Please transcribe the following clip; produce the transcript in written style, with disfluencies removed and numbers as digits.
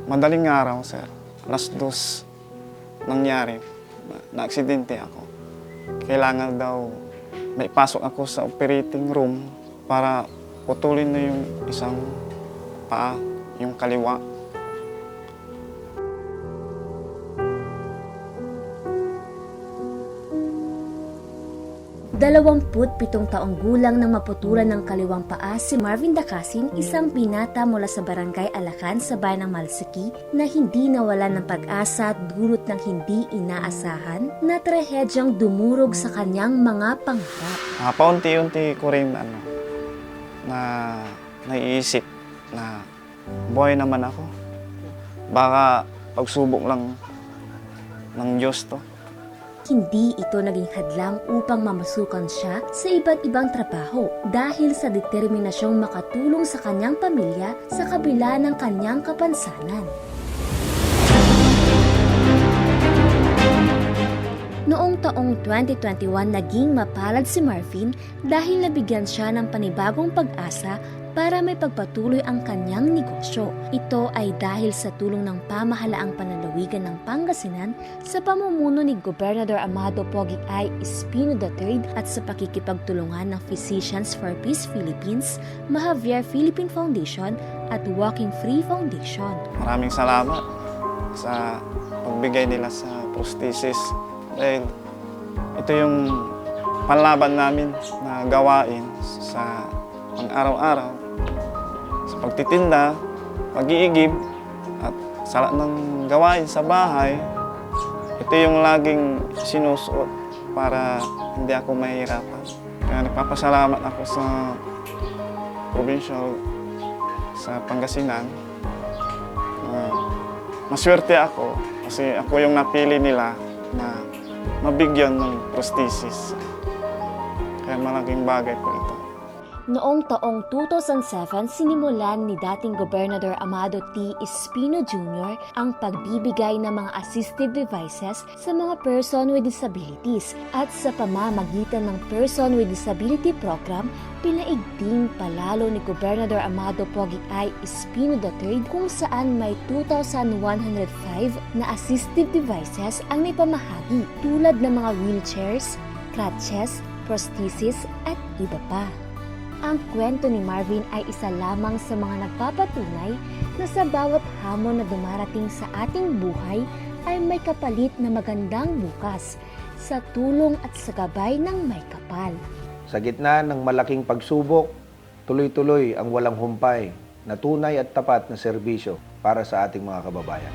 Madaling araw, sir. Alas 2 nangyari. Na-aksidente ako. Kailangan daw may pasok ako sa operating room para putulin na yung isang paa, yung kaliwa. 27 taong gulang nang maputulan ng kaliwang paa si Marvin Dacasin, isang binata mula sa barangay Alacan sa bayan ng Malsiki na hindi nawalan ng pag-asa dulot ng hindi inaasahan na trahedyang dumurog sa kanyang mga pangarap. Paunti-unti ko rin na naiisip na buhay naman ako. Baka pagsubok lang ng Diyos to. Hindi ito naging hadlang upang mamasukan siya sa iba't ibang trabaho dahil sa determinasyong makatulong sa kanyang pamilya sa kabila ng kanyang kapansanan. Noong taong 2021, naging mapalad si Marvin dahil nabigyan siya ng panibagong pag-asa para may pagpatuloy ang kanyang negosyo. Ito ay dahil sa tulong ng pamahalaang panlalawigan ng Pangasinan sa pamumuno ni Gobernador Amado Pogi I. Espino III at sa pakikipagtulungan ng Physicians for Peace Philippines, Mahavier Philippine Foundation at Walking Free Foundation. Maraming salamat sa pagbigay nila sa prosthesis dahil ito yung panlaban namin na gawain sa pang-araw-araw, sa pagtitinda, pag-iigib, at sa lahat ng gawain sa bahay. Ito yung laging sinusuot para hindi ako mahihirapan. Kaya nagpapasalamat ako sa provincial sa Pangasinan. Maswerte ako kasi ako yung napili nila na mabigyan ng prosthesis. Kaya malaking bagay po ito. Noong taong 2007, sinimulan ni dating Gobernador Amado T. Espino Jr. ang pagbibigay ng mga assistive devices sa mga person with disabilities at sa pamamagitan ng Person with Disability Program, pinaigting palalo ni Gobernador Amado Pogi I. Espino III kung saan may 2,105 na assistive devices ang naipamahagi tulad ng mga wheelchairs, crutches, prosthesis at iba pa. Ang kwento ni Marvin ay isa lamang sa mga nagpapatunay na sa bawat hamon na dumarating sa ating buhay ay may kapalit na magandang bukas sa tulong at sa gabay ng may kapal. Sa gitna ng malaking pagsubok, tuloy-tuloy ang walang humpay na tunay at tapat na serbisyo para sa ating mga kababayan.